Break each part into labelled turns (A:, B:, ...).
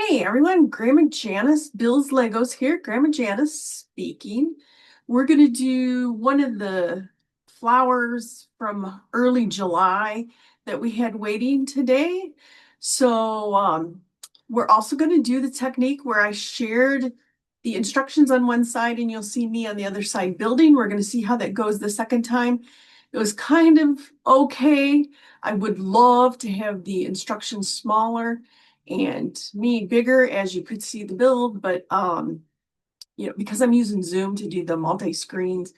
A: Hey everyone, Grandma Janice, Bill's Legos here. Grandma Janice speaking. We're going to do one of the flowers from early July that we had waiting today. So we're also going to do the technique where I shared the instructions on one side and you'll see me on the other side building. We're going to see how that goes the second time. It was kind of okay. I would love to have the instructions smaller and me bigger, as you could see the build, but because I'm using Zoom to do the multi-screens,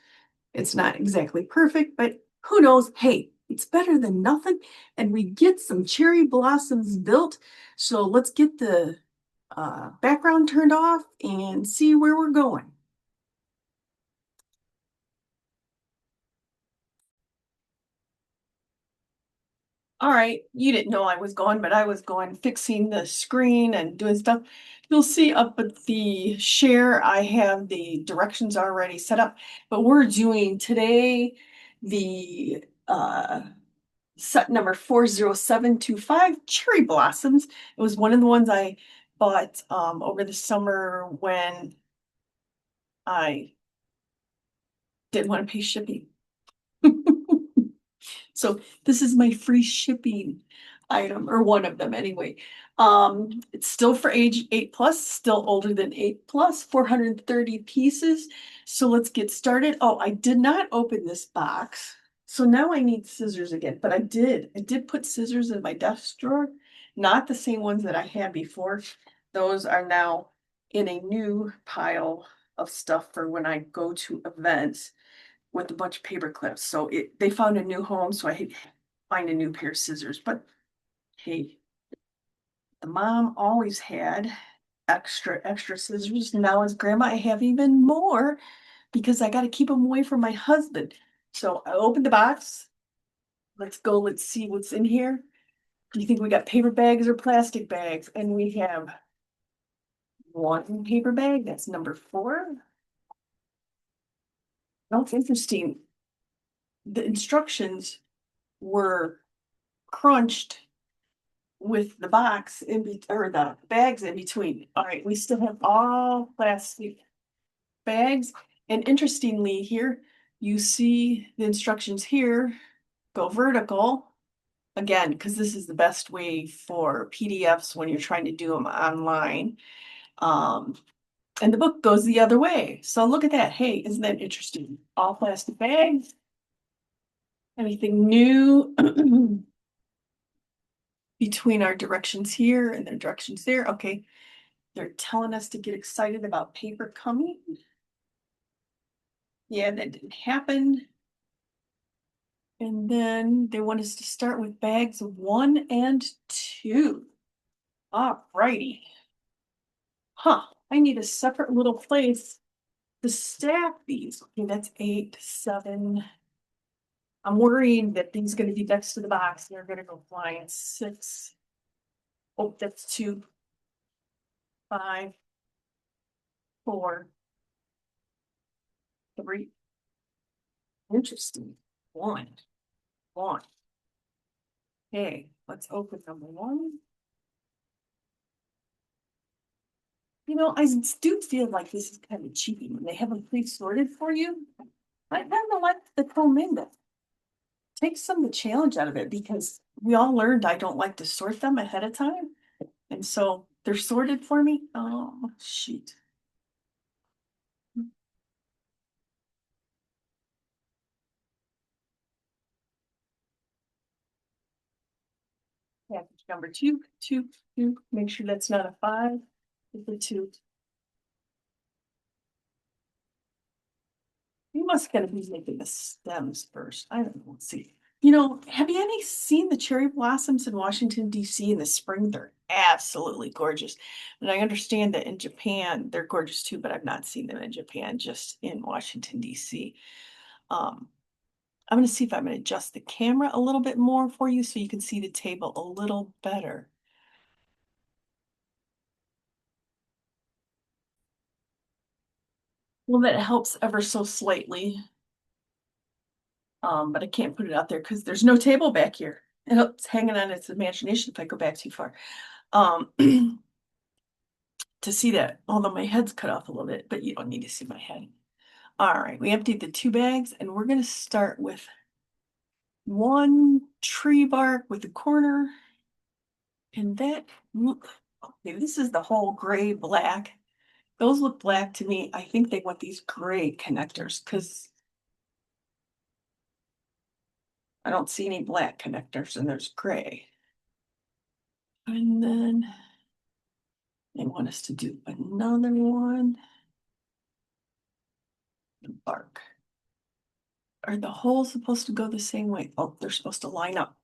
A: it's not exactly perfect, but who knows? Hey, it's better than nothing. And we get some cherry blossoms built. So let's get the background turned off and see where we're going. All right, you didn't know I was going, but I was going fixing the screen and doing stuff. You'll see up at the share, I have the directions already set up, but we're doing today the set number 40725 cherry blossoms. It was one of the ones I bought over the summer when I didn't want to pay shipping. So this is my free shipping item, or one of them anyway. It's still for age 8 plus, still older than 8 plus, 430 pieces. So let's get started. Oh, I did not open this box. So now I need scissors again, but I did. I did put scissors in my desk drawer, not the same ones that I had before. Those are now in a new pile of stuff for when I go to events with a bunch of paper clips. So they found a new home, so I had to find a new pair of scissors. But hey, the mom always had extra scissors. Now as grandma, I have even more because I got to keep them away from my husband. So I opened the box. Let's go. Let's see what's in here. Do you think we got paper bags or plastic bags? And we have one paper bag. That's number 4. Oh, interesting. The instructions were crunched with the box or the bags in between. All right, we still have all plastic bags. And interestingly, here you see the instructions here go vertical again, because this is the best way for PDFs when you're trying to do them online. Um, and the book goes the other way. So look at that. Hey, isn't that interesting? All plastic bags. Anything new between our directions here and their directions there? Okay, they're telling us to get excited about paper coming. Yeah, that didn't happen. And then they want us to start with bags 1 and 2. All righty. Huh, I need a separate little place to stack these. Okay, that's 8, 7. I'm worrying that these are going to be next to the box. They're going to go flying. 6. Oh, that's 2, 5, 4, 3. Interesting. 1. 1. Okay, let's open number 1. I do feel like this is kind of cheating when they have them pre-sorted for you. I kind of like the commingle. Takes some of the challenge out of it because we all learned I don't like to sort them ahead of time. And so they're sorted for me. Oh, shoot. Package number 2, 2, 2. Make sure that's not a 5. It's a 2. You must gotta be making the stems first. I don't know. Let's see. Have you any seen the cherry blossoms in Washington, D.C. in the spring? They're absolutely gorgeous. And I understand that in Japan, they're gorgeous too, but I've not seen them in Japan, just in Washington, D.C. Um, I'm going to see if I'm going to adjust the camera a little bit more for you so you can see the table a little better. Well, that helps ever so slightly. But I can't put it out there because there's no table back here. It's hanging on its imagination if I go back too far. Um, to see that, although my head's cut off a little bit, but you don't need to see my head. All right, we emptied the 2 bags and we're gonna start with one tree bark with the corner. And that look, okay, this is the whole gray black. Those look black to me. I think they want these gray connectors because I don't see any black connectors and there's gray. And then they want us to do another one. The bark. Are the holes supposed to go the same way? Oh, they're supposed to line up.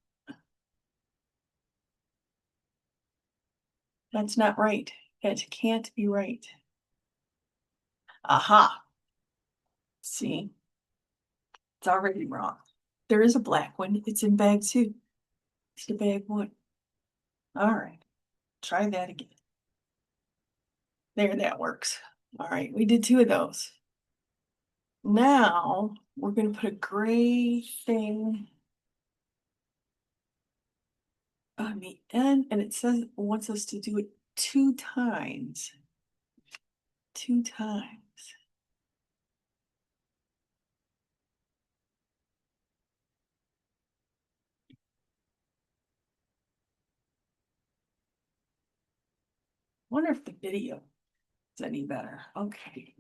A: That's not right. It can't be right. Aha. See, it's already wrong. There is a black one. It's in bag 2. It's the bag 1. All right. Try that again. There, that works. All right, we did 2 of those. Now we're going to put a gray thing on the end, and it says it wants us to do it 2 times. 2 times. Wonder if the video is any better. Okay.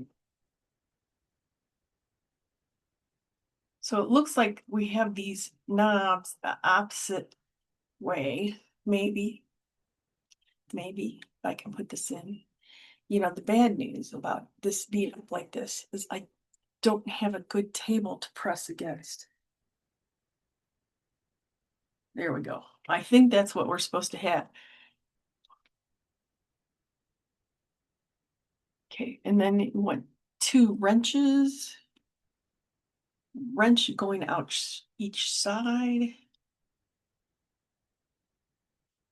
A: So it looks like we have these knobs the opposite way. Maybe if I can put this in. You know, the bad news about this being up like this is I don't have a good table to press against. There we go. I think that's what we're supposed to have. Okay, and then you want 2 wrenches. Wrench going out each side.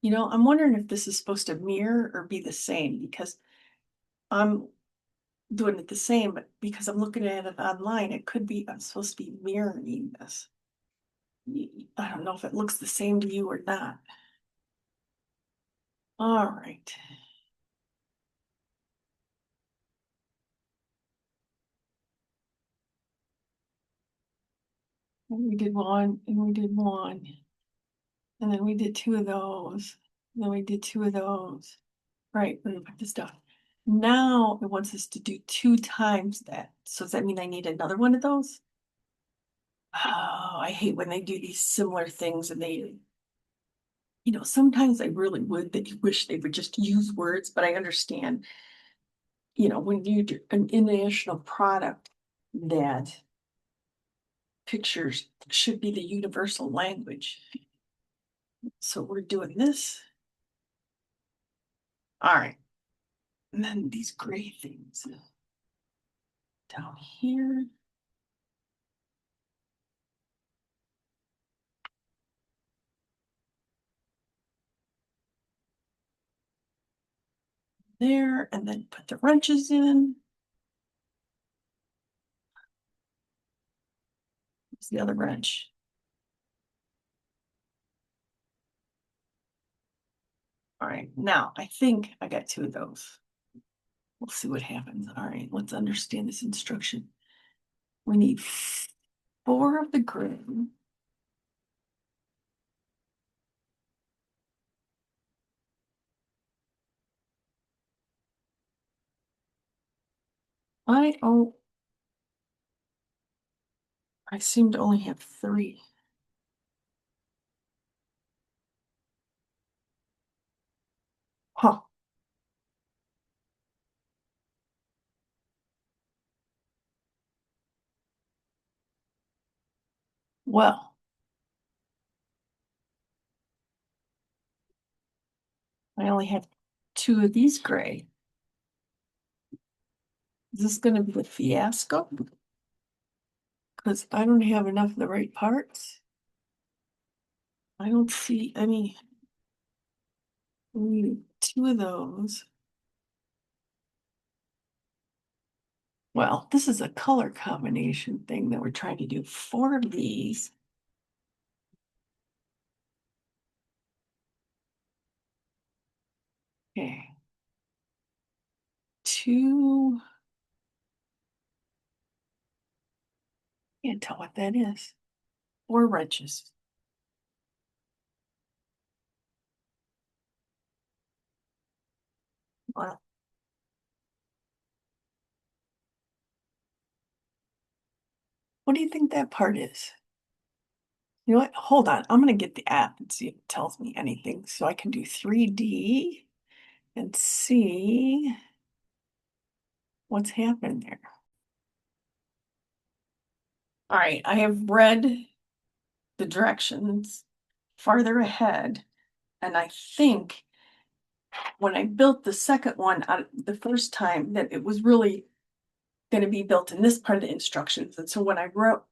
A: You know, I'm wondering if this is supposed to mirror or be the same because I'm doing it the same, but because I'm looking at it online, it could be I'm supposed to be mirroring this. I don't know if it looks the same to you or not. All right. And we did one, and we did one. And then we did 2 of those. And then we did 2 of those. Right, let me put this down. Now it wants us to do 2 times that. So does that mean I need another one of those? Oh, I hate when they do these similar things and they, sometimes I really would that you wish they would just use words, but I understand, when you do an international product that pictures should be the universal language. So we're doing this. All right. And then these gray things down here. There, and then put the wrenches in. Where's the other wrench? All right, now I think I got 2 of those. We'll see what happens. All right, let's understand this instruction. We need 4 of the gray. I I seem to only have 3. Huh. Well, I only have 2 of these gray. Is this going to be a fiasco? Because I don't have enough of the right parts. I don't see any. We need 2 of those. Well, this is a color combination thing that we're trying to do. 4 of these. Okay. Can't tell what that is. 4 wrenches. Wow. What do you think that part is? You know what? Hold on. I'm gonna get the app and see if it tells me anything so I can do 3D and see what's happening there. All right, I have read the directions farther ahead, and I think when I built the second one the first time that it was really going to be built in this part of the instructions. And so when I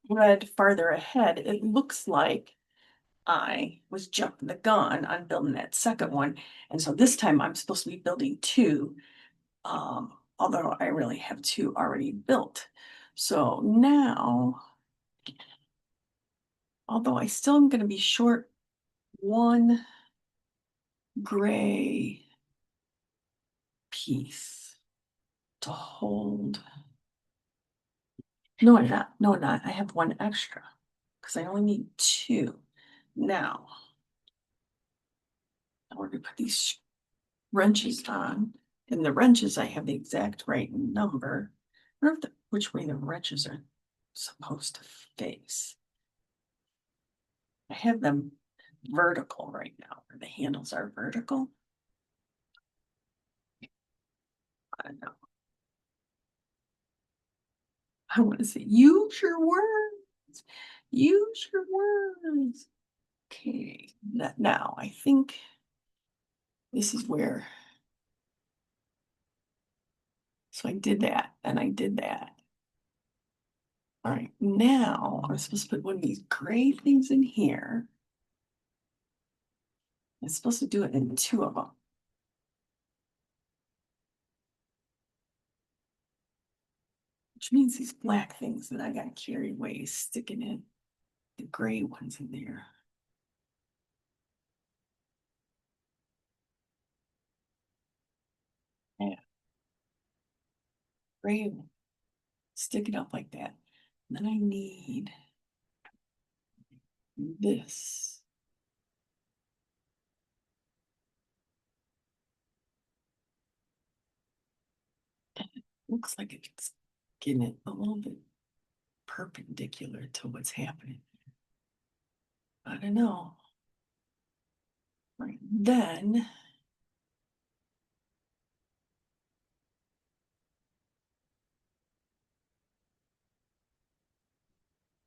A: read farther ahead, it looks like I was jumping the gun on building that second one. And so this time I'm supposed to be building two, although I really have two already built. So now, although I still am going to be short one gray piece to hold. No, I'm not. No, I'm not. I have one extra because I only need two. Now, we're going to put these wrenches on. And the wrenches, I have the exact right number. I don't know which way the wrenches are supposed to face. I have them vertical right now, where the handles are vertical. I don't know. I want to say, use your words. Use your words. Okay, now I think this is where. So I did that, and I did that. All right, now I'm supposed to put one of these gray things in here. I'm supposed to do it in two of them. Which means these black things that I got carried away sticking in the gray ones in there. Yeah, gray one. Stick it up like that. And then I need this. And it looks like it's getting it a little bit perpendicular to what's happening. I don't know. Right, then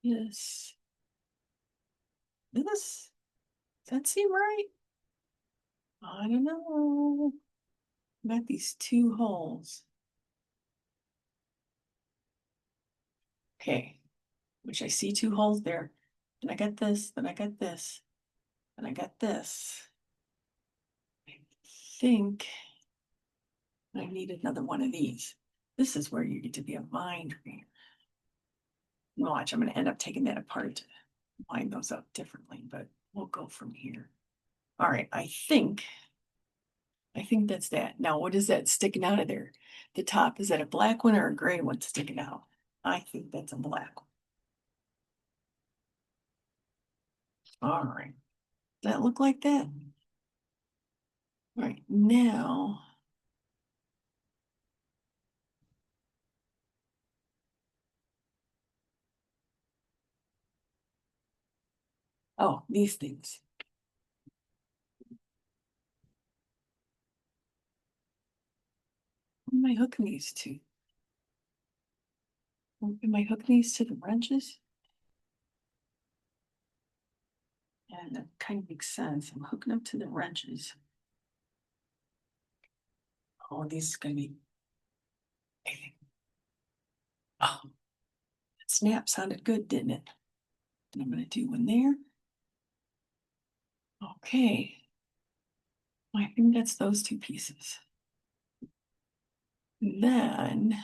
A: this, does that seem right? I don't know. Got these two holes. Okay, which I see two holes there. Then I got this, then I got this, and I got this. I think I need another one of these. This is where you get to be a mind reader. Watch, I'm going to end up taking that apart to line those up differently, but we'll go from here. All right, I think that's that. Now, what is that sticking out of there? The top, is that a black one or a gray one sticking out? I think that's a black one. All right. Does that look like that? All right, now. Oh, these things. What am I hooking these to? Am I hooking these to the wrenches? And that kind of makes sense. I'm hooking them to the wrenches. Oh, these is gonna be. Oh, that snap sounded good, didn't it? And I'm gonna do one there. Okay. I think that's those two pieces. Then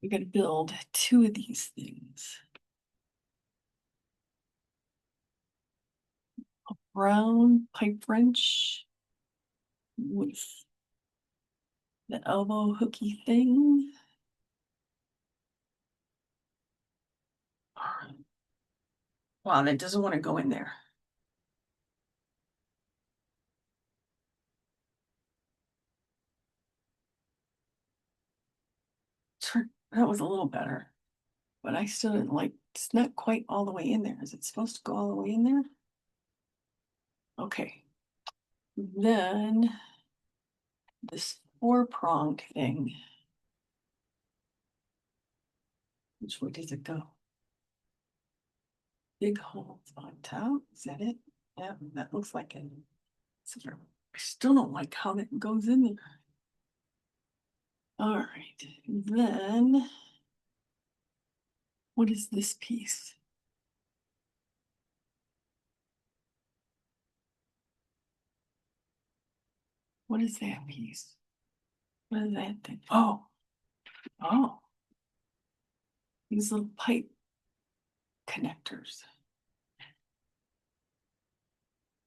A: we're gonna build two of these things. A brown pipe wrench with the elbow hooky thing. Wow, that doesn't want to go in there. That was a little better, but I still didn't like, it's not quite all the way in there. Is it supposed to go all the way in there? Okay. Then this four-pronged thing. Which way does it go? Big holes on top. Is that it? Yeah, that looks like it. I still don't like how that goes in there. All right. Then what is this piece? What is that piece? What is that thing? Oh, oh, these little pipe connectors.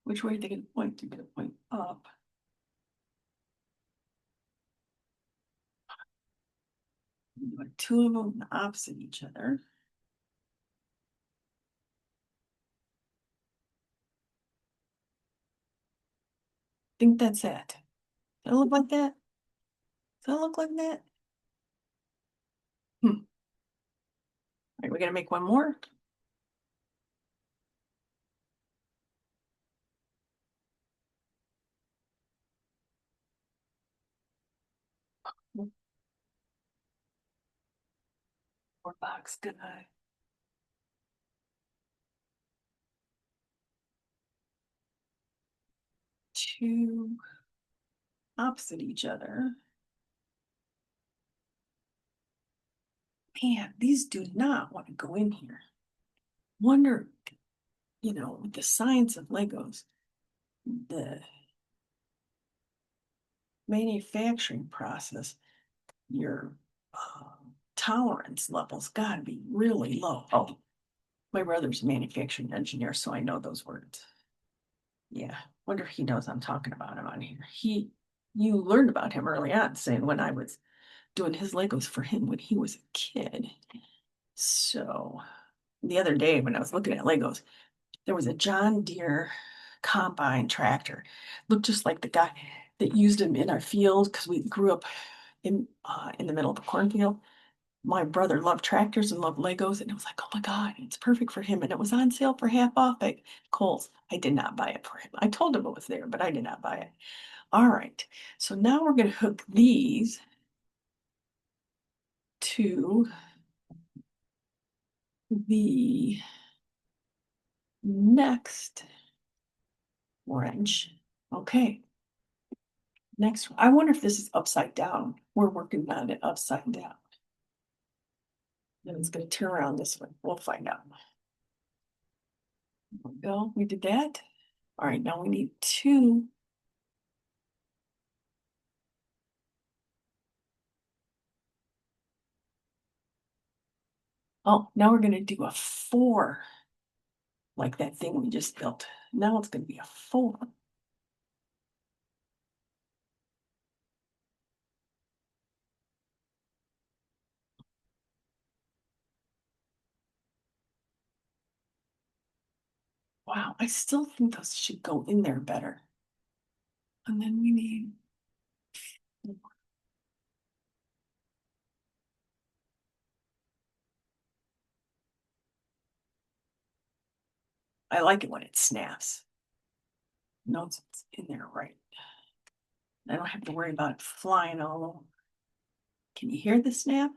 A: Which way are they going to point? They're going to point up. Two of them opposite each other. I think that's it. Does it look like that? Does it look like that? Hmm. All right, we gotta make one more. More box guy. Two opposite each other. Man, these do not want to go in here. Wonder, with the science of Legos, the manufacturing process, your tolerance levels got to be really low. Oh, my brother's a manufacturing engineer, so I know those words. Yeah, wonder if he knows I'm talking about him on here. You learned about him early on, saying when I was doing his Legos for him when he was a kid. So the other day when I was looking at Legos, there was a John Deere combine tractor. Looked just like the guy that used him in our field because we grew up in the middle of the cornfield. My brother loved tractors and loved Legos, and it was like, oh my God, it's perfect for him. And it was on sale for half off at Kohl's. I did not buy it for him. I told him it was there, but I did not buy it. All right. So now we're going to hook these to the next wrench. Okay. Next, I wonder if this is upside down. We're working on it upside down. Then it's going to turn around this way. We'll find out. There we go. We did that. All right. Now we need two. Oh, now we're going to do a four, like that thing we just built. Now it's going to be a four. Wow, I still think those should go in there better. And then we need, I like it when it snaps. No, it's in there right. I don't have to worry about it flying all over. Can you hear the snap?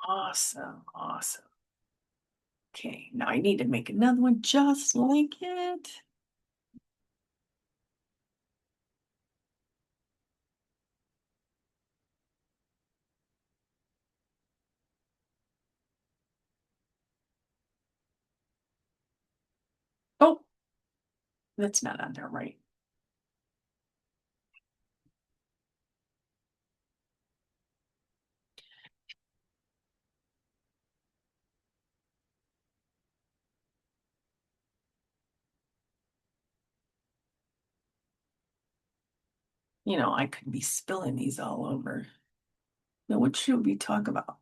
A: Awesome, awesome. Okay, now I need to make another one just like it. Oh, that's not on there right. I could be spilling these all over. Now, what should we talk about?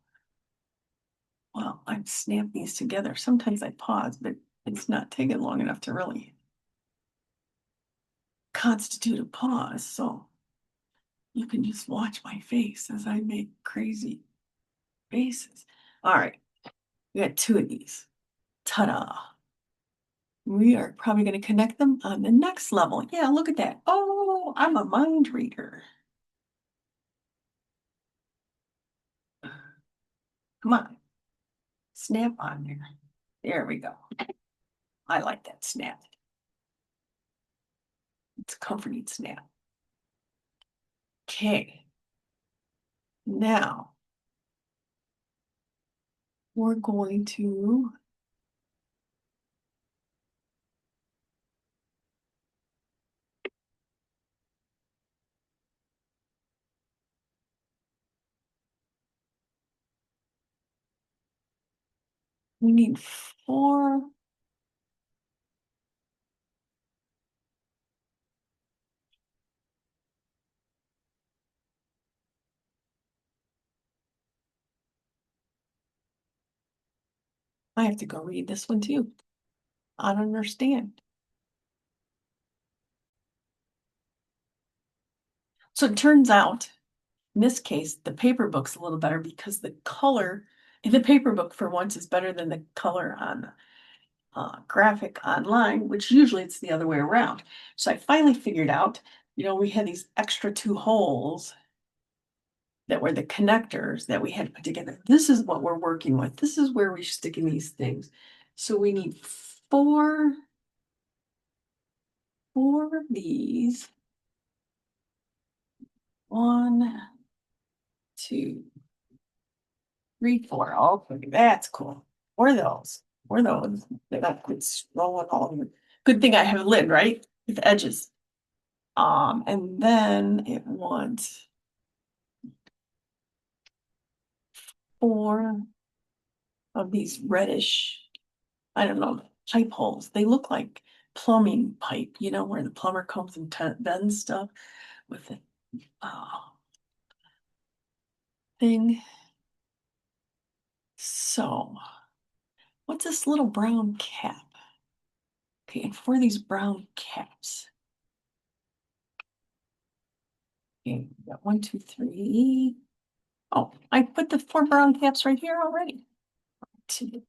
A: Well, I've snapped these together. Sometimes I pause, but it's not taking long enough to really constitute a pause. So you can just watch my face as I make crazy faces. All right, we got two of these. Ta-da. We are probably going to connect them on the next level. Yeah, look at that. Oh, I'm a mind reader. Come on, snap on there. There we go. I like that snap. It's a comforting snap. Okay. Now we're going to we need four. I have to go read this one too. I don't understand. So it turns out, in this case, the paper book's a little better because the color in the paper book for once is better than the color on the graphic online, which usually it's the other way around. So I finally figured out, we had these extra two holes that were the connectors that we had to put together. This is what we're working with. This is where we're sticking these things. So we need four of these. 1, 2, 3, 4. Okay, that's cool. Four of those. Four of those. They got good scrolling all over. Good thing I have a lid, right? With edges. And then it wants four of these reddish, I don't know, pipe holes. They look like plumbing pipe, where the plumber comes and bends stuff with the thing. So, what's this little brown cap? Okay, and for these brown caps. Okay, we got 1, 2, 3. Oh, I put the 4 brown caps right here already. Two.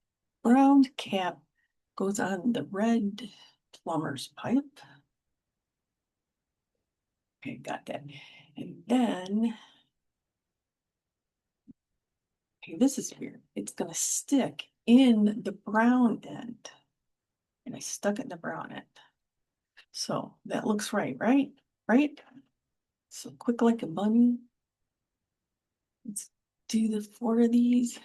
A: Brown cap goes on the red plumber's pipe. Okay, got that. And then, okay, this is weird. It's gonna stick in the brown end. And I stuck it in the brown end. So that looks right, right? Right? So quick like a bunny. Let's do the 4 of these.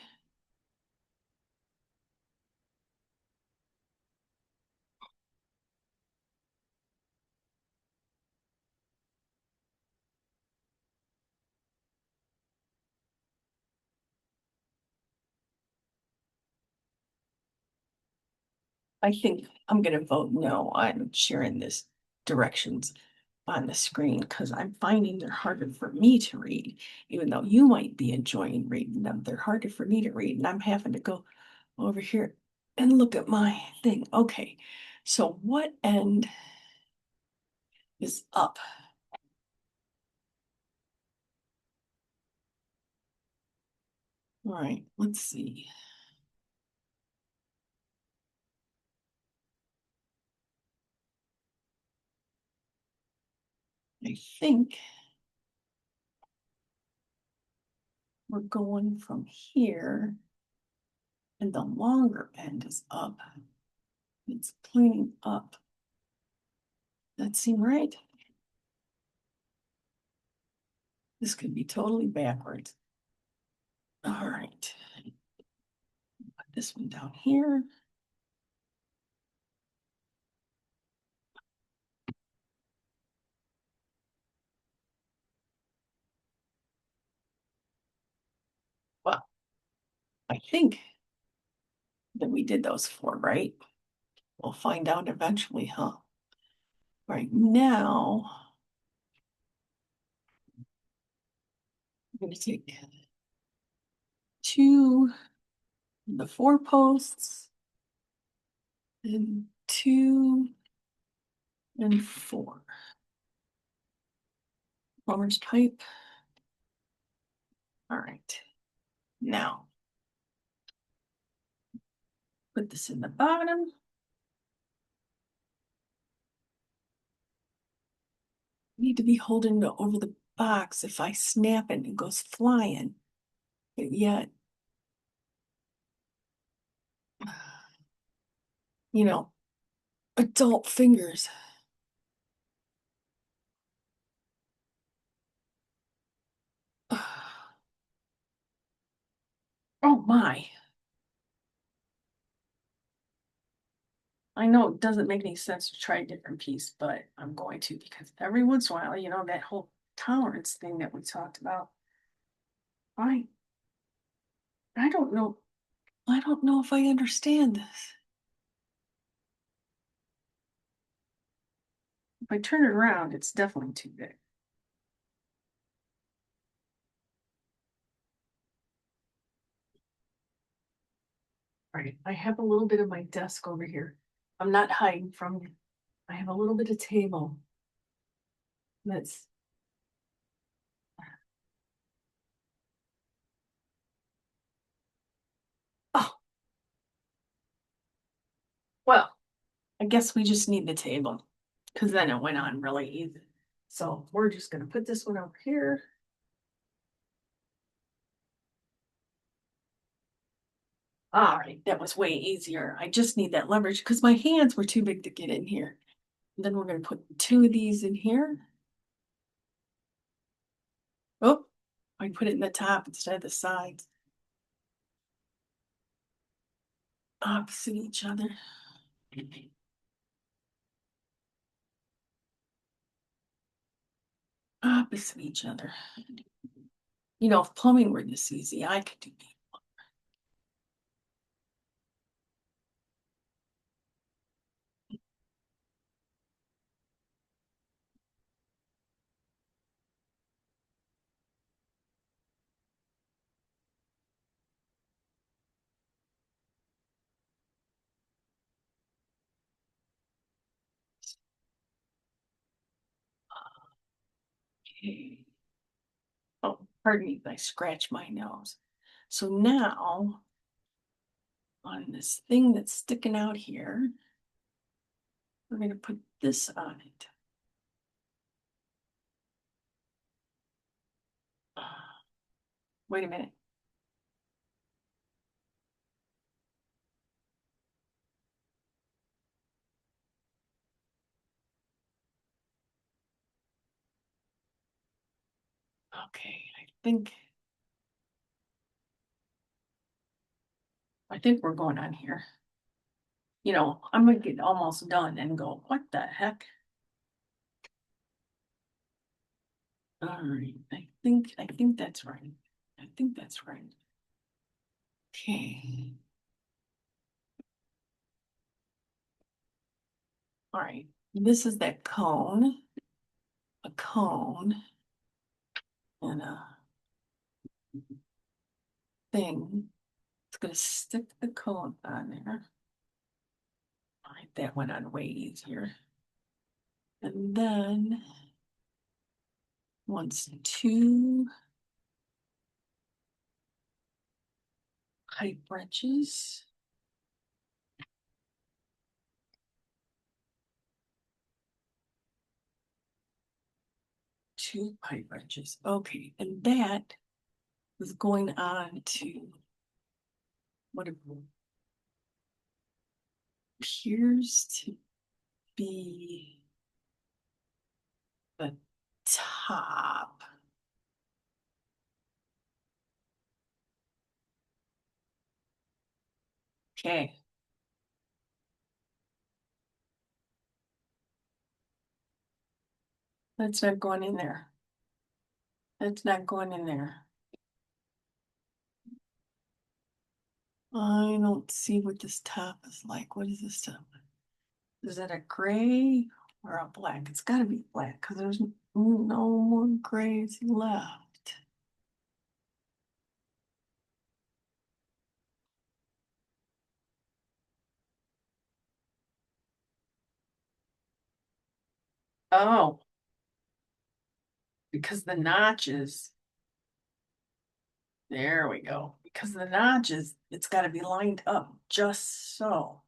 A: I think I'm gonna vote no on sharing this directions on the screen because I'm finding they're harder for me to read, even though you might be enjoying reading them. They're harder for me to read, and I'm having to go over here and look at my thing. Okay, so what end is up? All right, let's see. I think we're going from here, and the longer end is up. It's pointing up. That seem right? This could be totally backwards. All right. Put this one down here. Well, I think that we did those 4, right? We'll find out eventually, huh? Right now, gonna take two of the 4 posts and 2 and 4. Plumber's pipe. All right. Now put this in the bottom. Need to be holding it over the box. If I snap it, it goes flying. But yet, you know, adult fingers. Oh my. I know it doesn't make any sense to try a different piece, but I'm going to because every once in a while, that whole tolerance thing that we talked about. I I don't know. I don't know if I understand this. If I turn it around, it's definitely too big. All right, I have a little bit of my desk over here. I'm not hiding from you. I have a little bit of table that's oh well, I guess we just need the table because then it went on really easy. So we're just gonna put this one over here. All right, that was way easier. I just need that leverage because my hands were too big to get in here. And then we're gonna put 2 of these in here. Oh, I put it in the top instead of the sides. Opposite each other. Opposite each other. If plumbing were this easy, I could do it. Okay. Oh, pardon me, I scratched my nose. So now, on this thing that's sticking out here, we're going to put this on it. Wait a minute. Okay, I think we're going on here. I'm gonna get almost done and go, what the heck? All right, I think that's right. I think that's right. Okay. All right. This is that cone, a cone, and a thing. It's gonna stick the cone on there. All right, that went on way easier. And then once 2 pipe wrenches. 2 pipe wrenches. Okay, and that is going on to what appears to be the top. Okay. That's not going in there. That's not going in there. I don't see what this top is like. What is this top? Is that a gray or a black? It's got to be black because there's no more grays left. Oh, because the notches, there we go. Because the notches, it's got to be lined up just so.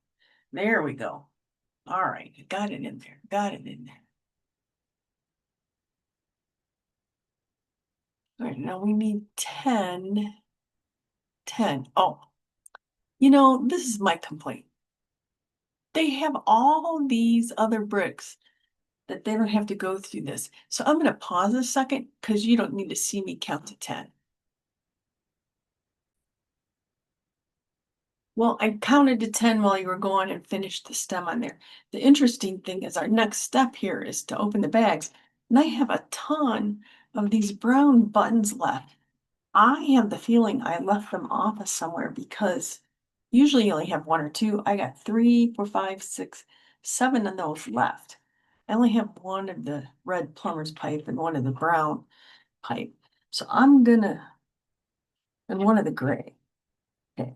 A: There we go. All right, got it in there. Got it in there. All right, now we need 10. 10. Oh, this is my complaint. They have all these other bricks that they don't have to go through this. So I'm going to pause a second because you don't need to see me count to 10. Well, I counted to 10 while you were going and finished the stem on there. The interesting thing is our next step here is to open the bags. And I have a ton of these brown buttons left. I have the feeling I left them off of somewhere because usually you only have one or two. I got 3, 4, 5, 6, 7 of those left. I only have one of the red plumber's pipe and one of the brown pipe. So and one of the gray. Okay.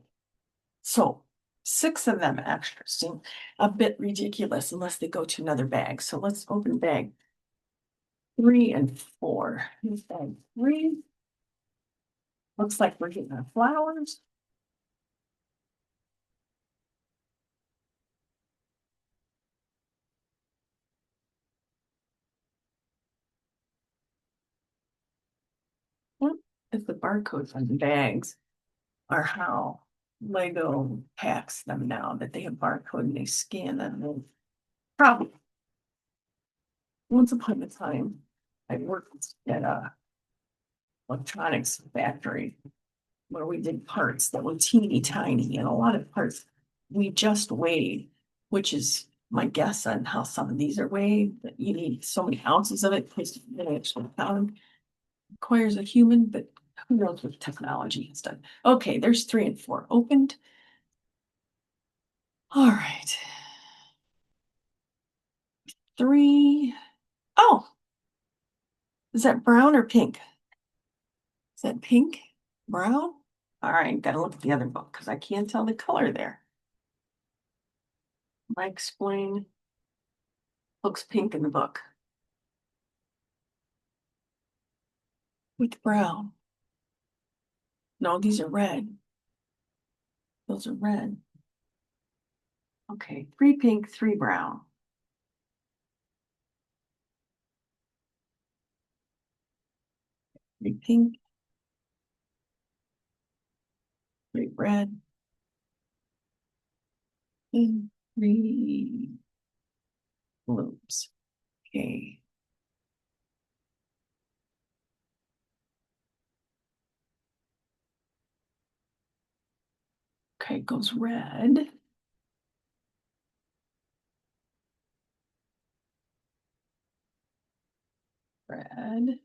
A: So 6 of them extra seem a bit ridiculous unless they go to another bag. So let's open bag 3 and 4. Here's bag 3. Looks like we're getting our flowers. What if the barcodes on the bags are how Lego packs them now that they have barcode and they scan them? And probably once upon a time, I worked at a electronics factory where we did parts that were teeny tiny and a lot of parts we just weighed, which is my guess on how some of these are weighed, that you need so many ounces of it because they actually count requires a human, but who knows with technology and stuff. Okay, there's 3 and 4 opened. All right. 3. Oh, is that brown or pink? Is that pink? Brown? All right, gotta look at the other book because I can't tell the color there. I explain. Looks pink in the book. With brown. No, these are red. Those are red. Okay, 3 pink, 3 brown. 3 pink, 3 red, and 3 blues. Okay. Okay, goes red. Red.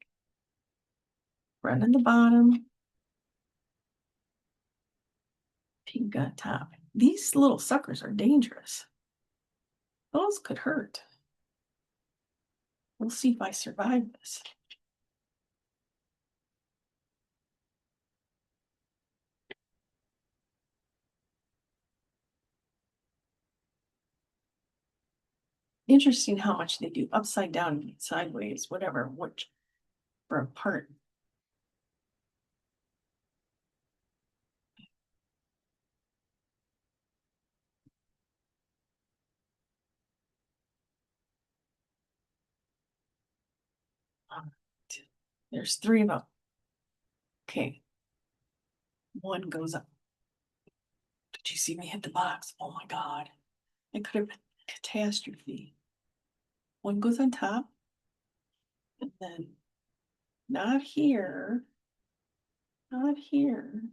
A: Red on the bottom. Pink on top. These little suckers are dangerous. Those could hurt. We'll see if I survive this. Interesting how much they do upside down, sideways, whatever, which for a part. There's 3 of them. Okay. One goes up. Did you see me hit the box? Oh my God. It could have been a catastrophe. One goes on top, and then not here, not here,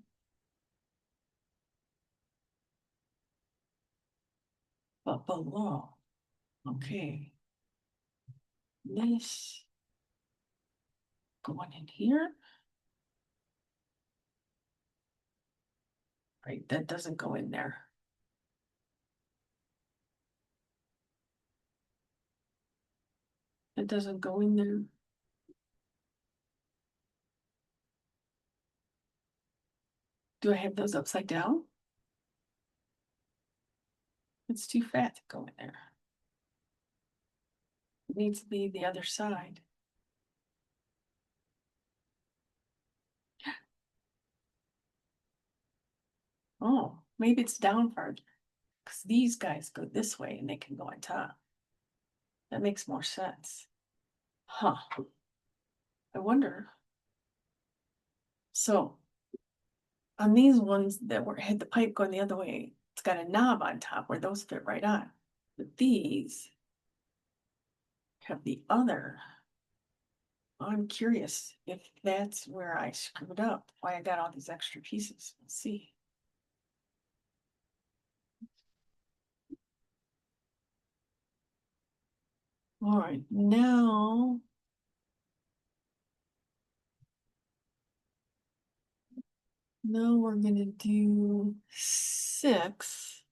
A: but below. Okay. This going in here. Right, that doesn't go in there. It doesn't go in there. Do I have those upside down? It's too fat to go in there. It needs to be the other side. Oh, maybe it's down farther. Because these guys go this way and they can go on top. That makes more sense. Huh. I wonder. So on these ones that were had the pipe going the other way, it's got a knob on top where those fit right on. But these have the other. I'm curious if that's where I screwed up, why I got all these extra pieces. Let's see. All right, now we're gonna do 6.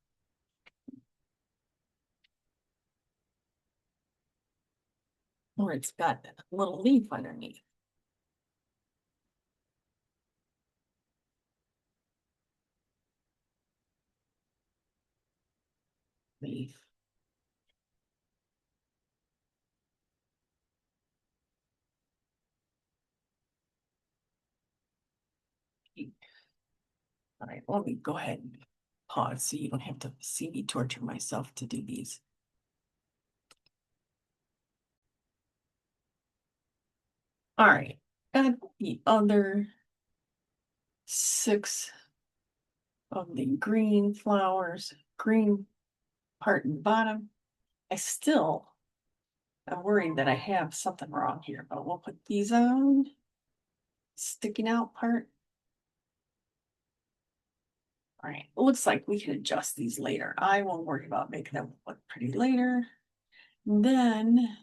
A: Or it's got a little leaf underneath. Leaf. All right, let me go ahead and pause so you don't have to see me torture myself to do these. All right, got the other 6 of the green flowers, green part in the bottom. I still am worried that I have something wrong here, but we'll put these on. Sticking out part. All right, it looks like we can adjust these later. I won't worry about making them look pretty later. And then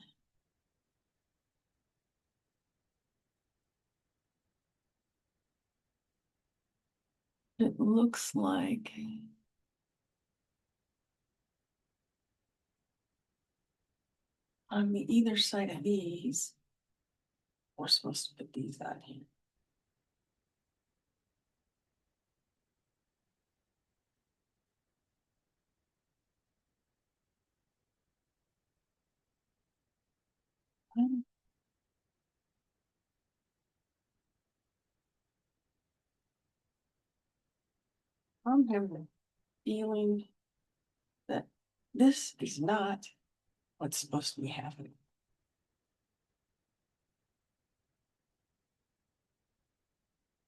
A: it looks like on the either side of these, we're supposed to put these on here. I'm having a feeling that this is not what's supposed to be happening.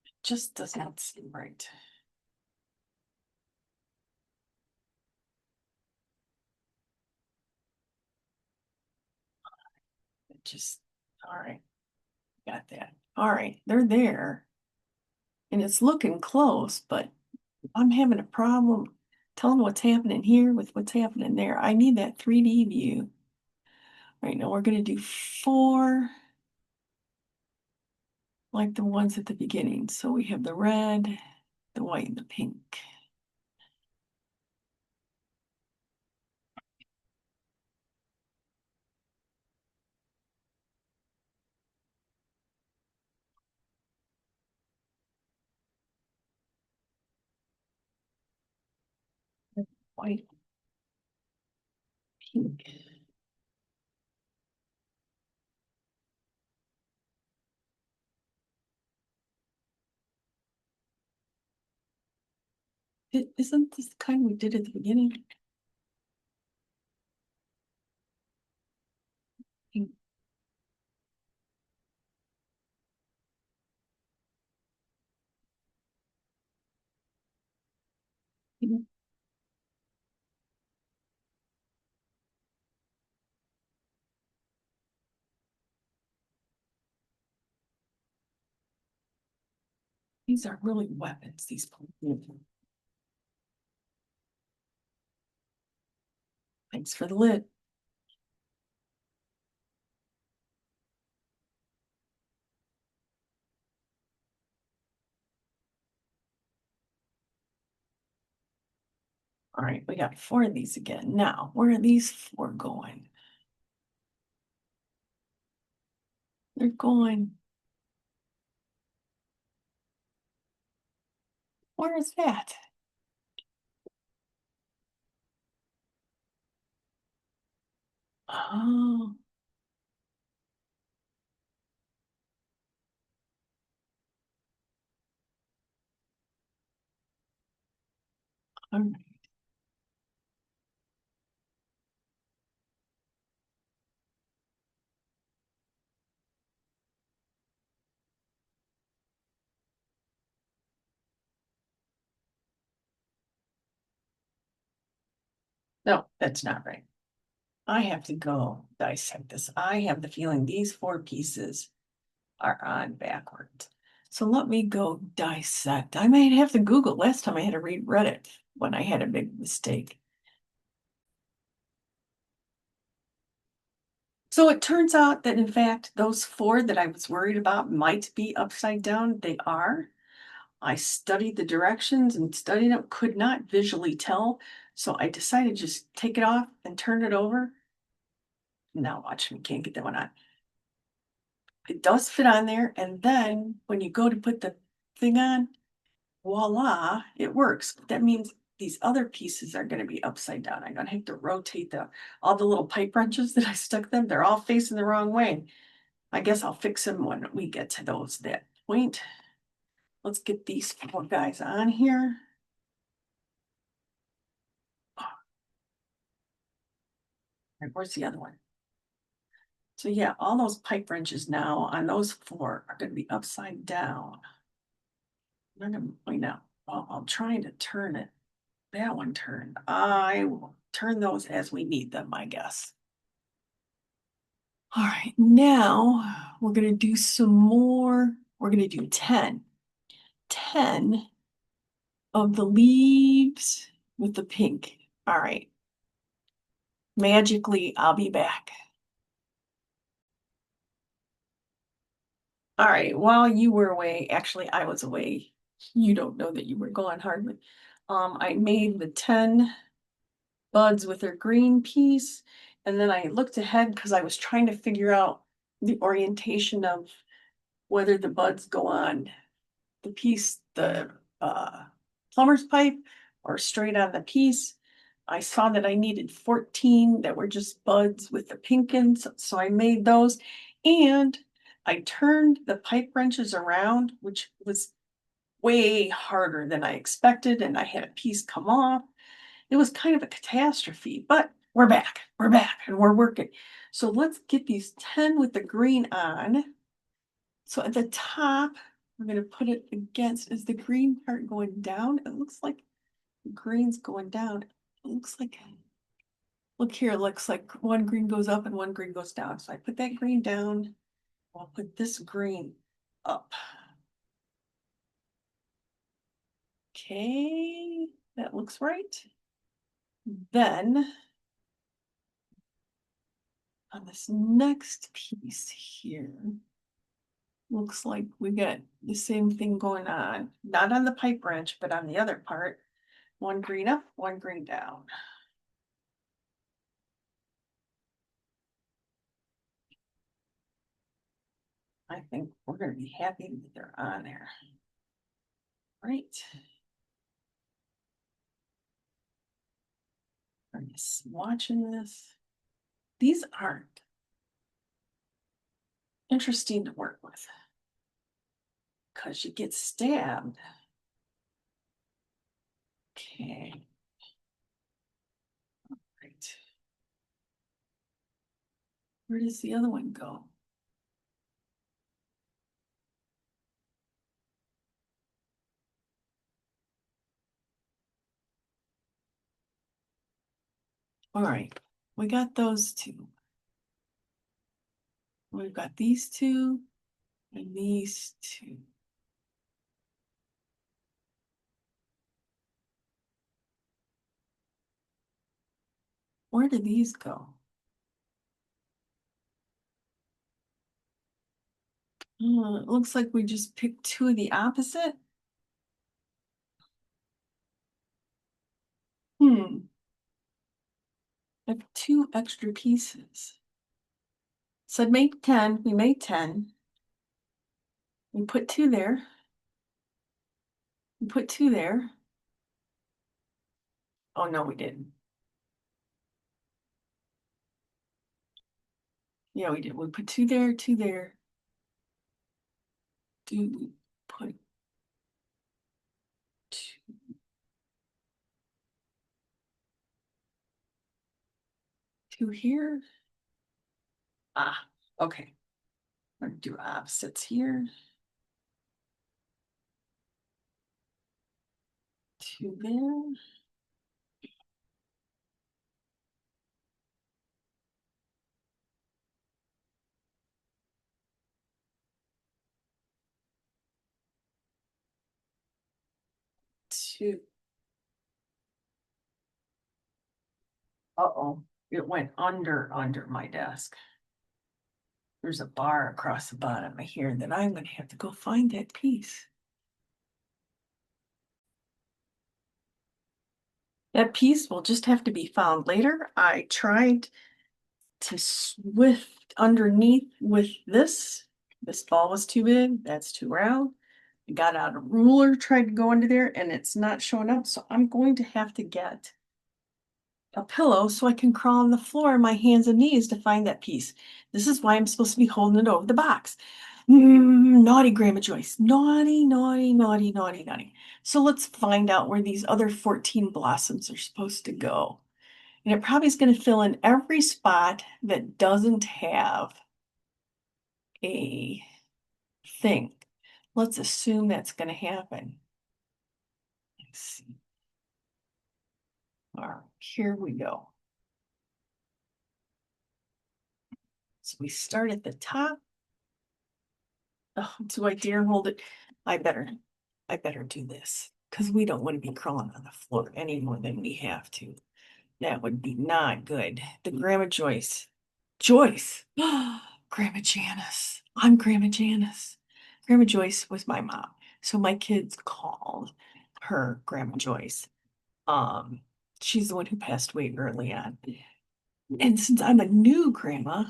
A: It just does not seem right. It just, all right, got that. All right, they're there. And it's looking close, but I'm having a problem telling what's happening here with what's happening there. I need that 3D view. All right, now we're gonna do 4 like the ones at the beginning. So we have the red, the white, and the pink. White, pink. Isn't this the kind we did at the beginning? Pink. Pink. These are really weapons, these people. Thanks for the lid. All right, we got 4 of these again. Now, where are these 4 going? They're going. Where is that? Oh, All right. No, that's not right. I have to go dissect this. I have the feeling these four pieces are on backwards. So let me go dissect. I might have to Google. Last time I had to read Reddit when I had a big mistake. So it turns out that in fact, those four that I was worried about might be upside down. They are. I studied the directions and studied it, could not visually tell. So I decided to just take it off and turn it over. Now watch me, can't get that one on. It does fit on there. And then when you go to put the thing on, voila, it works. But that means these other pieces are going to be upside down. I'm going to have to rotate all the little pipe wrenches that I stuck them. They're all facing the wrong way. I guess I'll fix them when we get to that point. Let's get these four guys on here. Right, where's the other one? So yeah, all those pipe wrenches now on those four are going to be upside down. I'm going to point out, well, I'm trying to turn it. That one turned. I will turn those as we need them, I guess. All right, now we're going to do some more. We're going to do 10. 10 of the leaves with the pink. All right. Magically, I'll be back. All right, while you were away, actually, I was away. You don't know that you were gone hardly. I made the 10 buds with their green piece, and then I looked ahead because I was trying to figure out the orientation of whether the buds go on the piece, the plumber's pipe, or straight on the piece. I saw that I needed 14 that were just buds with the pink ends, so I made those. And I turned the pipe wrenches around, which was way harder than I expected, and I had a piece come off. It was kind of a catastrophe, but we're back, and we're working. So let's get these 10 with the green on. So at the top, we're going to put it against, is the green part going down? It looks like green's going down. It looks like, look here, it looks like one green goes up and one green goes down. So I put that green down. I'll put this green up. Okay, that looks right. Then on this next piece here, looks like we got the same thing going on, not on the pipe wrench, but on the other part. One green up, one green down. I think we're going to be happy that they're on there. Right. I'm just watching this. These aren't interesting to work with because you get stabbed. Okay. Right. Where does the other one go? All right. We got those two. We've got these two and these two. Where did these go? It looks like we just picked two of the opposite. Hmm. I have two extra pieces. Said make 10. We made 10. We put two there. We put two there. Oh, no, we didn't. Yeah, we did. We put two there, two there. Do we put two? Two here. Ah, okay. I'm gonna do opposites here. Two there. Two. Uh-oh, it went under my desk. There's a bar across the bottom of here that I'm gonna have to go find that piece. That piece will just have to be found later. I tried to swift underneath with this. This ball was too big, that's too round. I got out a ruler, tried to go under there, and it's not showing up, so I'm going to have to get a pillow so I can crawl on the floor on my hands and knees to find that piece. This is why I'm supposed to be holding it over the box. Naughty Grandma Joyce. Naughty, naughty, naughty, naughty, naughty. So let's find out where these other 14 blossoms are supposed to go. And it probably is going to fill in every spot that doesn't have a thing. Let's assume that's going to happen. Let's see. All right, here we go. So we start at the top. Oh, do I dare hold it? I better do this because we don't want to be crawling on the floor any more than we have to. That would be not good. The Grandma Joyce. Joyce. Grandma Janice. I'm Grandma Janice. Grandma Joyce was my mom. So my kids called her Grandma Joyce. Um, she's the one who passed away early on. And since I'm a new grandma,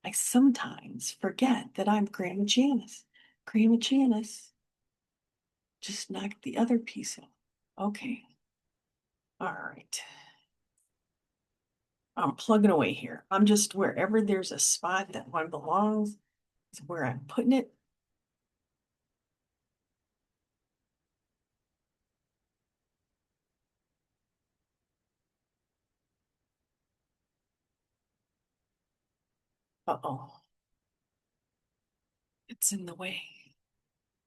A: I sometimes forget that I'm Grandma Janice. Grandma Janice just knocked the other piece off. Okay. All right. I'm plugging away here. I'm just wherever there's a spot that one belongs is where I'm putting it. Uh-oh. It's in the way.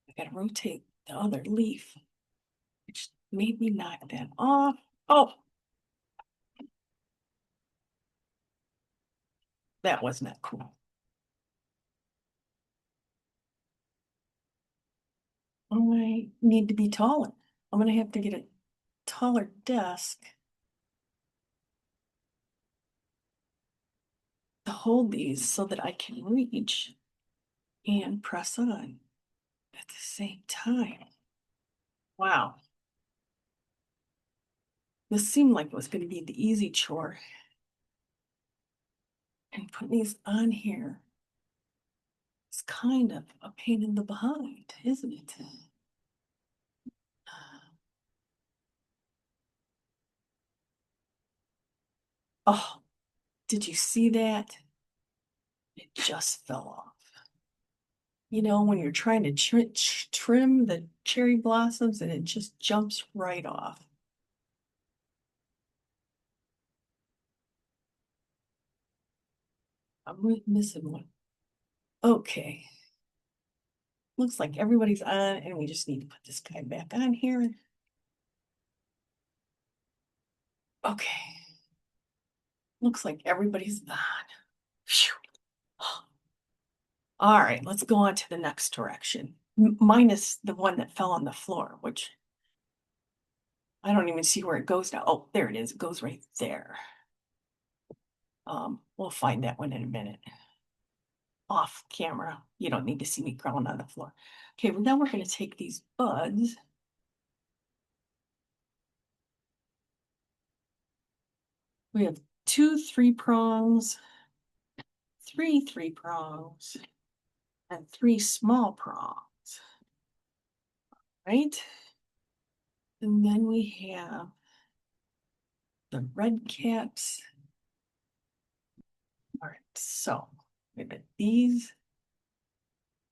A: I gotta rotate the other leaf, which made me knock that off. Oh, that was not cool. I need to be taller. I'm gonna have to get a taller desk to hold these so that I can reach and press on at the same time. Wow. This seemed like it was going to be the easy chore. And putting these on here is kind of a pain in the behind, isn't it? Oh, did you see that? It just fell off. You know, when you're trying to trim the cherry blossoms and it just jumps right off. I'm missing one. Okay. Looks like everybody's on, and we just need to put this guy back on here. Okay. Looks like everybody's on. Phew. All right, let's go on to the next direction. Minus the one that fell on the floor, which I don't even see where it goes now. Oh, there it is. It goes right there. We'll find that one in a minute. Off camera. You don't need to see me crawling on the floor. Okay, well now we're going to take these buds. We have two 3-prongs, three 3-prongs, and 3 small prongs, right? And then we have the red caps. All right, so we got these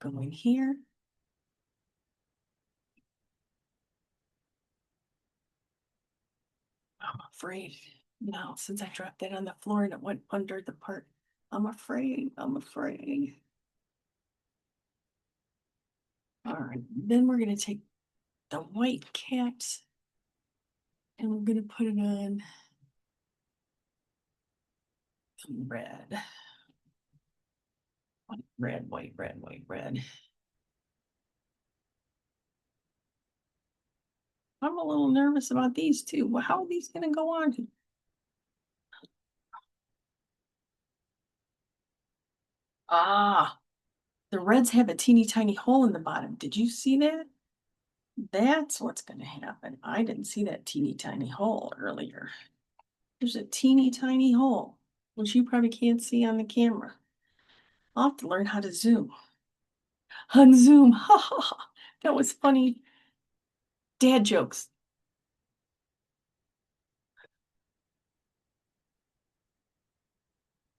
A: going here. I'm afraid No, since I dropped that on the floor and it went under the part, I'm afraid. All right, then we're gonna take the white caps and we're gonna put it on some red. White, red, white, red, white, red. I'm a little nervous about these too. Well, how are these gonna go on? Ah, the reds have a teeny tiny hole in the bottom. Did you see that? That's what's gonna happen. I didn't see that teeny tiny hole earlier. There's a teeny tiny hole, which you probably can't see on the camera. I'll have to learn how to zoom. On Zoom. Ha ha ha. That was funny. Dad jokes.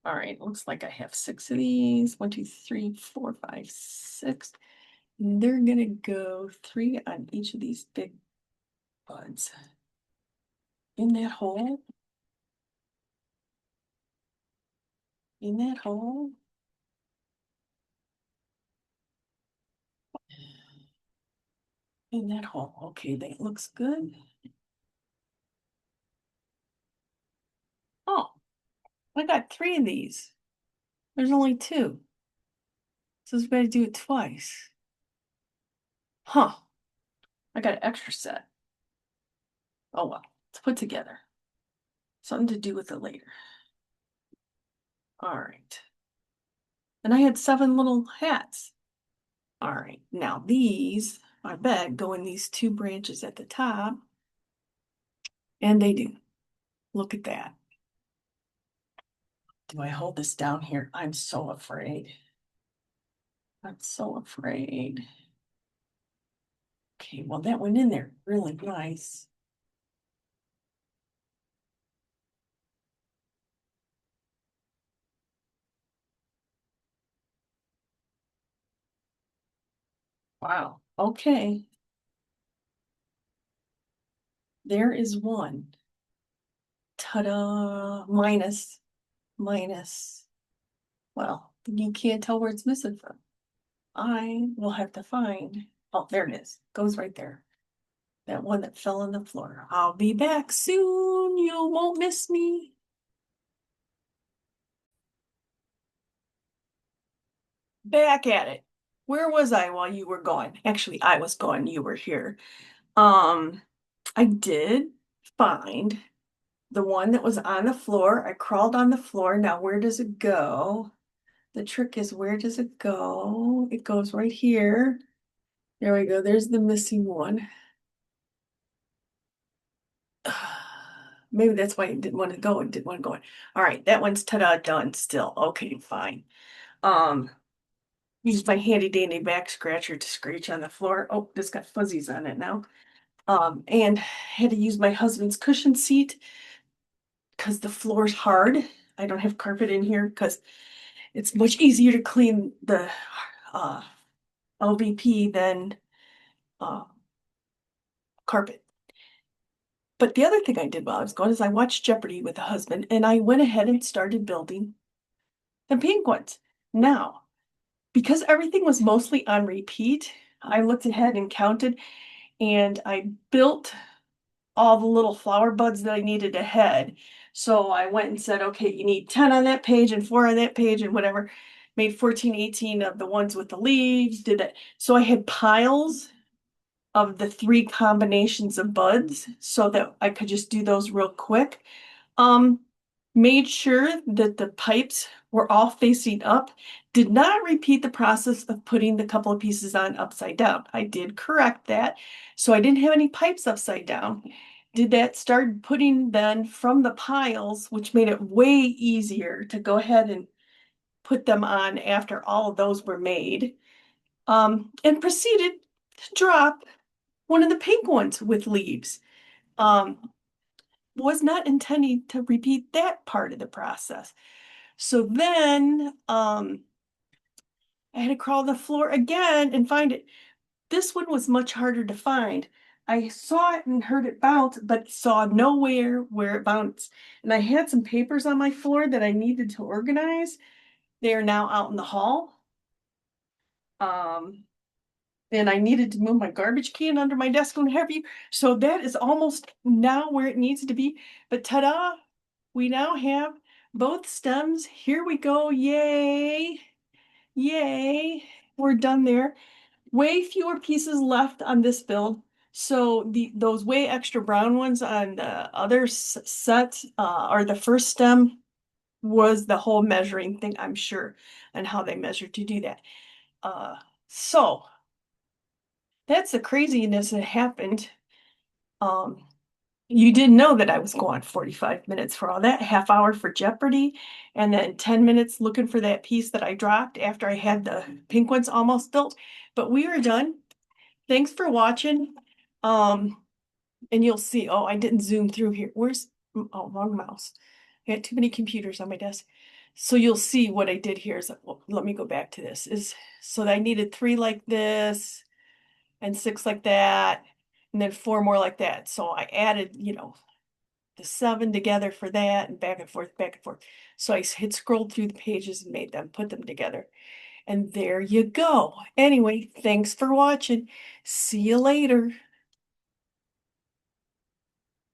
A: All right, looks like I have 6 of these. 1, 2, 3, 4, 5, 6. And they're gonna go 3 on each of these big buds. In that hole. In that hole. In that hole. Okay, that looks good. Oh, I got 3 of these. There's only 2. So it's better do it twice. Huh. I got an extra set. Oh well, it's put together. Something to do with it later. All right. And I had 7 little hats. All right, now these, I bet, go in these 2 branches at the top. And they do. Look at that. Do I hold this down here? I'm so afraid. I'm so afraid. Okay, well, that went in there really nice. Wow. Okay. There is one. Ta-da! Minus. Well, you can't tell where it's missing from. I will have to find. Oh, there it is. Goes right there. That one that fell on the floor. I'll be back soon. You won't miss me. Back at it. Where was I while you were gone? Actually, I was gone. You were here. Um, I did find the one that was on the floor. I crawled on the floor. Now, where does it go? The trick is, where does it go? It goes right here. There we go. There's the missing one. Maybe that's why it didn't want to go. It didn't want to go in. All right, that one's ta-da done still. Okay, fine. Um, use my handy dandy back scratcher to scratch on the floor. Oh, this got fuzzies on it now. And had to use my husband's cushion seat because the floor's hard. I don't have carpet in here because it's much easier to clean the uh, LVP than uh, carpet. But the other thing I did while I was gone is I watched Jeopardy with the husband and I went ahead and started building the penguins. Now, because everything was mostly on repeat, I looked ahead and counted and I built all the little flower buds that I needed ahead. So I went and said, okay, you need 10 on that page and 4 on that page and whatever. Made 14, 18 of the ones with the leaves, did that. So I had piles of the 3 combinations of buds so that I could just do those real quick. Um, Made sure that the pipes were all facing up. Did not repeat the process of putting the couple of pieces on upside down. I did correct that. So I didn't have any pipes upside down. Did that, start putting then from the piles, which made it way easier to go ahead and put them on after all of those were made. And proceeded to drop one of the pink ones with leaves. Um, was not intending to repeat that part of the process. So then I had to crawl the floor again and find it. This one was much harder to find. I saw it and heard it bounce, but saw nowhere where it bounced. And I had some papers on my floor that I needed to organize. They are now out in the hall. Um, and I needed to move my garbage can under my desk and what have you. So that is almost now where it needs to be. But ta-da, we now have both stems. Here we go. Yay. Yay. We're done there. Way fewer pieces left on this build. So those way extra brown ones on the other set or the first stem was the whole measuring thing, I'm sure, and how they measured to do that. Uh, so that's the craziness that happened. Um, you didn't know that I was going 45 minutes for all that, half hour for Jeopardy, and then 10 minutes looking for that piece that I dropped after I had the pink ones almost built. But we were done. Thanks for watching. Um, and you'll see, oh, I didn't zoom through here. Where's, oh, wrong mouse. I got too many computers on my desk. So you'll see what I did here is, well, let me go back to this, is so that I needed 3 like this and 6 like that, and then 4 more like that. So I added, the 7 together for that and back and forth, back and forth. So I had scrolled through the pages and made them, put them together. And there you go. Anyway, thanks for watching. See you later.